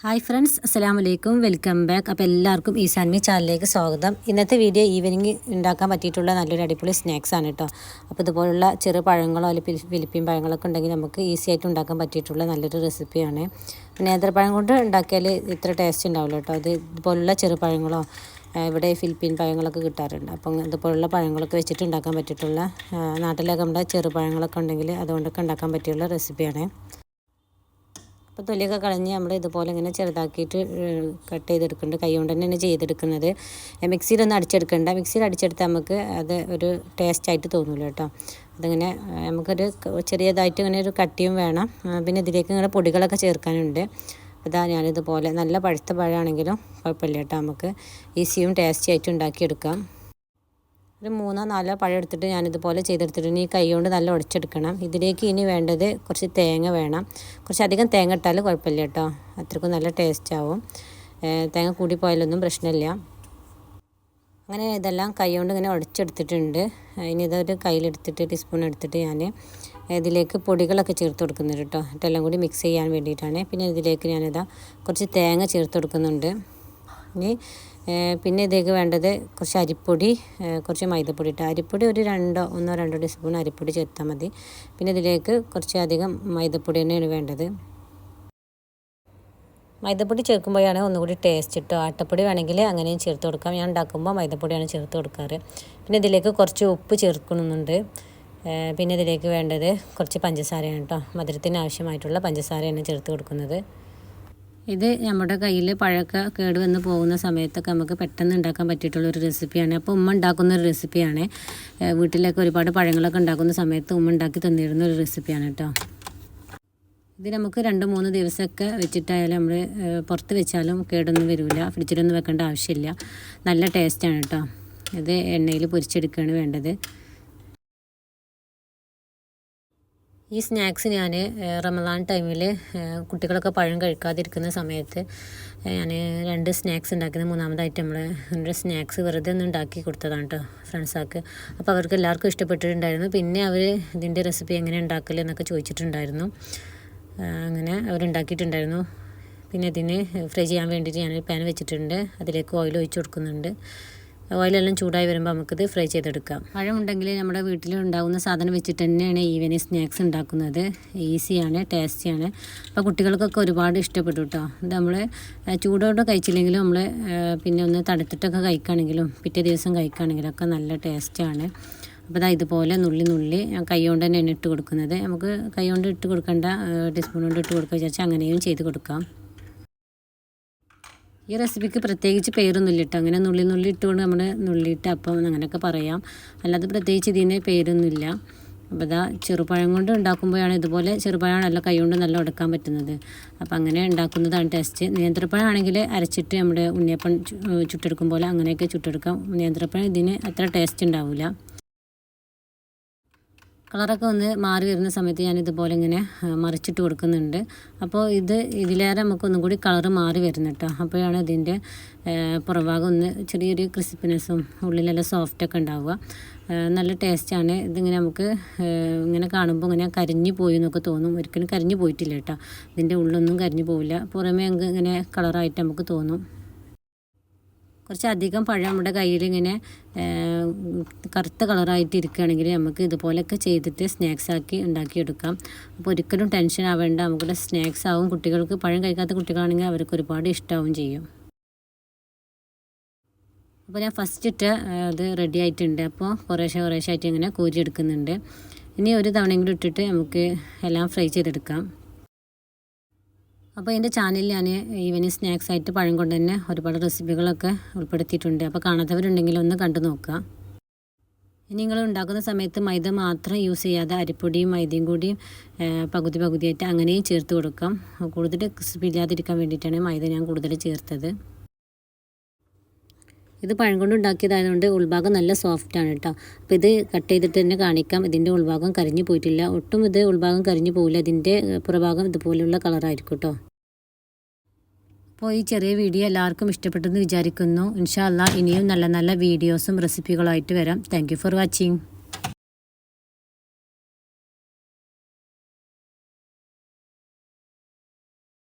Hi friends, അസ്സലാമു അലൈക്കും. Welcome back. അപ്പോൾ എല്ലാവർക്കും ഈസാൻമി ചാനലിലേക്ക് സ്വാഗതം. ഇന്നത്തെ വീഡിയോ ഈവനിങ് ഉണ്ടാക്കാൻ പറ്റിയിട്ടുള്ള നല്ലൊരു അടിപൊളി സ്നാക്സാണ് കേട്ടോ. അപ്പോൾ ഇതുപോലുള്ള ചെറു പഴങ്ങളോ അല്ലെങ്കിൽ ഫിലിപ്പീൻ പഴങ്ങളൊക്കെ ഉണ്ടെങ്കിൽ നമുക്ക് ഈസി ആയിട്ട് ഉണ്ടാക്കാൻ പറ്റിയിട്ടുള്ള നല്ലൊരു റെസിപ്പിയാണ്. നേന്ത്രപ്പഴം കൊണ്ട് ഉണ്ടാക്കിയാൽ ഇത്ര ടേസ്റ്റ് ഉണ്ടാവില്ല കേട്ടോ. ഇതുപോലുള്ള ചെറുപഴങ്ങളോ ഇവിടെ ഫിലിപ്പീൻ പഴങ്ങളൊക്കെ കിട്ടാറുണ്ട്. അപ്പം ഇതുപോലുള്ള പഴങ്ങളൊക്കെ വെച്ചിട്ട് ഉണ്ടാക്കാൻ പറ്റിയിട്ടുള്ള നാട്ടിലൊക്കെ നമ്മുടെ ചെറുപഴങ്ങളൊക്കെ ഉണ്ടെങ്കിൽ അതുകൊണ്ടൊക്കെ ഉണ്ടാക്കാൻ പറ്റിയുള്ള റെസിപ്പിയാണ്. അപ്പോൾ തൊലിയൊക്കെ കളഞ്ഞ് നമ്മൾ ഇതുപോലെ ഇങ്ങനെ ചെറുതാക്കിയിട്ട് കട്ട് ചെയ്തെടുക്കുന്നുണ്ട്. കൈ കൊണ്ട് തന്നെയാണ് ചെയ്തെടുക്കുന്നത്. മിക്സിയിലൊന്നും അടിച്ചെടുക്കണ്ട. മിക്സിയിൽ അടിച്ചെടുത്താൽ നമുക്ക് അത് ഒരു ടേസ്റ്റായിട്ട് തോന്നില്ല കേട്ടോ. അതിങ്ങനെ നമുക്കൊരു ചെറിയതായിട്ട് ഇങ്ങനെ ഒരു കട്ടിയും വേണം. പിന്നെ ഇതിലേക്ക് ഇങ്ങനെ പൊടികളൊക്കെ ചേർക്കാനുണ്ട്. അതാ ഞാനിതുപോലെ നല്ല പഴുത്ത പഴമാണെങ്കിലും കുഴപ്പമില്ല കേട്ടോ. നമുക്ക് ഈസിയും ടേസ്റ്റി ആയിട്ട് ഉണ്ടാക്കിയെടുക്കാം. ഒരു 3-4 പഴം എടുത്തിട്ട് ഞാനിതുപോലെ ചെയ്തെടുത്തിട്ടുണ്ട്. ഈ കൈ കൊണ്ട് നല്ല ഉടച്ചെടുക്കണം. ഇതിലേക്ക് ഇനി വേണ്ടത് കുറച്ച് തേങ്ങ വേണം. കുറച്ചധികം തേങ്ങ ഇട്ടാൽ കുഴപ്പമില്ല കേട്ടോ. അത്രയ്ക്കും നല്ല ടേസ്റ്റ് ആവും. തേങ്ങ കൂടിപ്പോയാലൊന്നും പ്രശ്നമില്ല. അങ്ങനെ ഇതെല്ലാം കൈ കൊണ്ട് ഇങ്ങനെ ഉടച്ചെടുത്തിട്ടുണ്ട്. ഇനി ഇതൊരു കയ്യിലെടുത്തിട്ട് ടീസ്പൂൺ എടുത്തിട്ട് ഞാൻ ഇതിലേക്ക് പൊടികളൊക്കെ ചേർത്ത് കൊടുക്കുന്നുണ്ട് കേട്ടോ. ഇതെല്ലാം കൂടി മിക്സ് ചെയ്യാൻ വേണ്ടിയിട്ടാണ്. പിന്നെ ഇതിലേക്ക് ഞാനിതാ കുറച്ച് തേങ്ങ ചേർത്ത് കൊടുക്കുന്നുണ്ട്. ഇനി പിന്നെ ഇതിലേക്ക് വേണ്ടത് കുറച്ച് അരിപ്പൊടി, കുറച്ച് മൈദപ്പൊടി ഇട്ട് അരിപ്പൊടി ഒരു 1-2 ടീസ്പൂൺ അരിപ്പൊടി ചേർത്താൽ മതി. പിന്നെ ഇതിലേക്ക് കുറച്ച് അധികം മൈദപ്പൊടി തന്നെയാണ് വേണ്ടത്. മൈദപ്പൊടി ചേർക്കുമ്പോഴാണ് ഒന്നുകൂടി ടേസ്റ്റ് കിട്ടുക. ആട്ടപ്പൊടി വേണമെങ്കിൽ അങ്ങനെയും ചേർത്ത് കൊടുക്കാം. ഞാൻ ഉണ്ടാക്കുമ്പോൾ മൈദപ്പൊടിയാണ് ചേർത്ത് കൊടുക്കാറ്. പിന്നെ ഇതിലേക്ക് കുറച്ച് ഉപ്പ് ചേർക്കുന്നുണ്ട്. പിന്നെ ഇതിലേക്ക് വേണ്ടത് കുറച്ച് പഞ്ചസാരയാണ് കേട്ടോ. മധുരത്തിന് ആവശ്യമായിട്ടുള്ള പഞ്ചസാരയാണ് ചേർത്ത് കൊടുക്കുന്നത്. ഇത് നമ്മുടെ കയ്യിൽ പഴമൊക്കെ കേടുവന്ന് പോകുന്ന സമയത്തൊക്കെ നമുക്ക് പെട്ടെന്ന് ഉണ്ടാക്കാൻ പറ്റിയിട്ടുള്ളൊരു റെസിപ്പിയാണ്. അപ്പോൾ ഉമ്മ ഉണ്ടാക്കുന്ന ഒരു റെസിപ്പിയാണ്. വീട്ടിലൊക്കെ ഒരുപാട് പഴങ്ങളൊക്കെ ഉണ്ടാക്കുന്ന സമയത്ത് ഉമ്മ ഉണ്ടാക്കി തന്നിരുന്ന ഒരു റെസിപ്പിയാണ് കേട്ടോ. ഇത് നമുക്ക് 2-3 ദിവസമൊക്കെ വെച്ചിട്ടായാലും നമ്മൾ പുറത്ത് വെച്ചാലും കേടൊന്നും വരില്ല. ഫ്രിഡ്ജിലൊന്നും വെക്കേണ്ട ആവശ്യമില്ല. നല്ല ടേസ്റ്റാണ് കേട്ടോ. ഇത് എണ്ണയിൽ പൊരിച്ചെടുക്കുകയാണ് വേണ്ടത്. ഈ സ്നാക്സ് ഞാൻ റമദാൻ ടൈമിൽ കുട്ടികളൊക്കെ പഴം കഴിക്കാതിരിക്കുന്ന സമയത്ത് ഞാൻ 2 സ്നാക്സ് ഉണ്ടാക്കുന്നത്. മൂന്നാമതായിട്ട് നമ്മൾ സ്നാക്സ് വെറുതെ ഒന്ന് ഉണ്ടാക്കി കൊടുത്തതാണ് കേട്ടോ ഫ്രണ്ട്സാക്ക്. അപ്പോൾ അവർക്ക് എല്ലാവർക്കും ഇഷ്ടപ്പെട്ടിട്ടുണ്ടായിരുന്നു. പിന്നെ അവർ ഇതിൻ്റെ റെസിപ്പി എങ്ങനെ ഉണ്ടാക്കൽ എന്നൊക്കെ ചോദിച്ചിട്ടുണ്ടായിരുന്നു. അങ്ങനെ അവരുണ്ടാക്കിയിട്ടുണ്ടായിരുന്നു. പിന്നെ ഇതിന് ഫ്രൈ ചെയ്യാൻ വേണ്ടിയിട്ട് ഞാനൊരു പാൻ വെച്ചിട്ടുണ്ട്. അതിലേക്ക് ഓയിൽ ഒഴിച്ച് കൊടുക്കുന്നുണ്ട്. ഓയിലെല്ലാം ചൂടായി വരുമ്പോൾ നമുക്കിത് ഫ്രൈ ചെയ്തെടുക്കാം. പഴമുണ്ടെങ്കിൽ നമ്മുടെ വീട്ടിൽ ഉണ്ടാകുന്ന സാധനം വെച്ചിട്ട് തന്നെയാണ് ഈവനിങ് സ്നാക്സ് ഉണ്ടാക്കുന്നത്. ഈസിയാണ്, ടേസ്റ്റിയാണ്. അപ്പോൾ കുട്ടികൾക്കൊക്കെ ഒരുപാട് ഇഷ്ടപ്പെട്ടു കേട്ടോ. ഇത് നമ്മൾ ചൂടോടെ കഴിച്ചില്ലെങ്കിലും നമ്മൾ പിന്നെ ഒന്ന് തണുത്തിട്ടൊക്കെ കഴിക്കുകയാണെങ്കിലും പിറ്റേ ദിവസം കഴിക്കുകയാണെങ്കിലും ഒക്കെ നല്ല ടേസ്റ്റാണ്. അപ്പോൾ ഇതാ ഇതുപോലെ നുള്ളി ഞാൻ കൈ കൊണ്ട് തന്നെയാണ് ഇട്ട് കൊടുക്കുന്നത്. നമുക്ക് കൈ കൊണ്ട് ഇട്ട് കൊടുക്കേണ്ട, ടീസ്പൂൺ കൊണ്ട് ഇട്ട് കൊടുക്കുക വിചാരിച്ചാൽ അങ്ങനെയും ചെയ്ത് കൊടുക്കാം. ഈ റെസിപ്പിക്ക് പ്രത്യേകിച്ച് പേരൊന്നുമില്ല കേട്ടോ. അങ്ങനെ നുള്ളി ഇട്ടുകൊണ്ട് നമ്മൾ നുള്ളിയിട്ട് അപ്പം അങ്ങനെയൊക്കെ പറയാം. അല്ലാതെ പ്രത്യേകിച്ച് ഇതിന് പേരൊന്നുമില്ല. അപ്പോൾ ഇതാ ചെറുപഴം കൊണ്ട് ഉണ്ടാക്കുമ്പോഴാണ് ഇതുപോലെ ചെറുപഴമാണല്ലോ കൈ കൊണ്ട് നല്ല ഉടക്കാൻ പറ്റുന്നത്. അപ്പോൾ അങ്ങനെ ഉണ്ടാക്കുന്നതാണ് ടേസ്റ്റ്. നേന്ത്രപ്പഴം ആണെങ്കിൽ അരച്ചിട്ട് നമ്മുടെ ഉണ്ണിയപ്പം ചുട്ടെടുക്കും പോലെ അങ്ങനെയൊക്കെ ചുട്ടെടുക്കാം. നേന്ത്രപ്പഴം ഇതിന് അത്ര ടേസ്റ്റ് ഉണ്ടാവില്ല. കളറൊക്കെ ഒന്ന് മാറി വരുന്ന സമയത്ത് ഞാൻ ഇതുപോലെ ഇങ്ങനെ മറിച്ചിട്ട് കൊടുക്കുന്നുണ്ട്. അപ്പോൾ ഇതിലേറെ നമുക്കൊന്നും കൂടി കളറ് മാറി വരുന്നു കേട്ടോ. അപ്പോഴാണ് ഇതിൻ്റെ പുറഭാഗം ഒന്ന് ചെറിയൊരു ക്രിസ്പിനെസ്സും ഉള്ളിലെല്ലാം സോഫ്റ്റൊക്കെ ഉണ്ടാവുക. നല്ല ടേസ്റ്റാണ്. ഇതിങ്ങനെ നമുക്ക് ഇങ്ങനെ കാണുമ്പോൾ ഇങ്ങനെ കരിഞ്ഞു പോയി എന്നൊക്കെ തോന്നും. ഒരിക്കലും കരിഞ്ഞു പോയിട്ടില്ല കേട്ടോ. ഇതിൻ്റെ ഉള്ളൊന്നും കരിഞ്ഞു പോവില്ല. പുറമേ ഇങ്ങനെ കളറായിട്ട് നമുക്ക് തോന്നും. കുറച്ചധികം പഴം നമ്മുടെ കയ്യിൽ ഇങ്ങനെ കറുത്ത കളറായിട്ട് ഇരിക്കുകയാണെങ്കിൽ നമുക്ക് ഇതുപോലെയൊക്കെ ചെയ്തിട്ട് സ്നാക്സ് ആക്കി ഉണ്ടാക്കിയെടുക്കാം. അപ്പോൾ ഒരിക്കലും ടെൻഷൻ ആവേണ്ട. നമുക്കിവിടെ സ്നാക്സ് ആവും. കുട്ടികൾക്ക് പഴം കഴിക്കാത്ത കുട്ടികളാണെങ്കിൽ അവർക്ക് ഒരുപാട് ഇഷ്ടമാവും ചെയ്യും. അപ്പോൾ ഞാൻ ഫസ്റ്റ് ഇട്ട് അത് റെഡി ആയിട്ടുണ്ട്. അപ്പോൾ കുറേശ്ശെ ആയിട്ട് ഇങ്ങനെ കോരിയെടുക്കുന്നുണ്ട്. ഇനി ഒരു തവണയെങ്കിലും ഇട്ടിട്ട് നമുക്ക് എല്ലാം ഫ്രൈ ചെയ്തെടുക്കാം. അപ്പോൾ എൻ്റെ ചാനലിൽ ഞാൻ ഈവനിങ് സ്നാക്സ് ആയിട്ട് പഴം കൊണ്ട് തന്നെ ഒരുപാട് റെസിപ്പികളൊക്കെ ഉൾപ്പെടുത്തിയിട്ടുണ്ട്. അപ്പോൾ കാണാത്തവരുണ്ടെങ്കിൽ ഒന്ന് കണ്ടു നോക്കുക. ഇനി നിങ്ങൾ ഉണ്ടാക്കുന്ന സമയത്ത് മൈദ മാത്രം യൂസ് ചെയ്യാതെ അരിപ്പൊടിയും മൈദയും കൂടിയും പകുതിയായിട്ട് അങ്ങനെയും ചേർത്ത് കൊടുക്കാം. കൂടുതൽ ക്രിസ്പി ഇല്ലാതിരിക്കാൻ വേണ്ടിയിട്ടാണ് മൈദ ഞാൻ കൂടുതൽ ചേർത്തത്. ഇത് പഴം കൊണ്ട് ഉണ്ടാക്കിയതായതുകൊണ്ട് ഉൾഭാഗം നല്ല സോഫ്റ്റാണ് കേട്ടോ. അപ്പോൾ ഇത് കട്ട് ചെയ്തിട്ട് തന്നെ കാണിക്കാം. ഇതിൻ്റെ ഉൾഭാഗം കരിഞ്ഞു പോയിട്ടില്ല. ഒട്ടും ഇത് ഉൾഭാഗം കരിഞ്ഞു പോവില്ല. ഇതിൻ്റെ പുറഭാഗം ഇതുപോലെയുള്ള കളറായിരിക്കും കേട്ടോ. അപ്പോൾ ഈ ചെറിയ വീഡിയോ എല്ലാവർക്കും ഇഷ്ടപ്പെട്ടെന്ന് വിചാരിക്കുന്നു. ഇൻഷാ അല്ലാഹ് ഇനിയും നല്ല വീഡിയോസും റെസിപ്പികളായിട്ട് വരാം. Thank you for watching.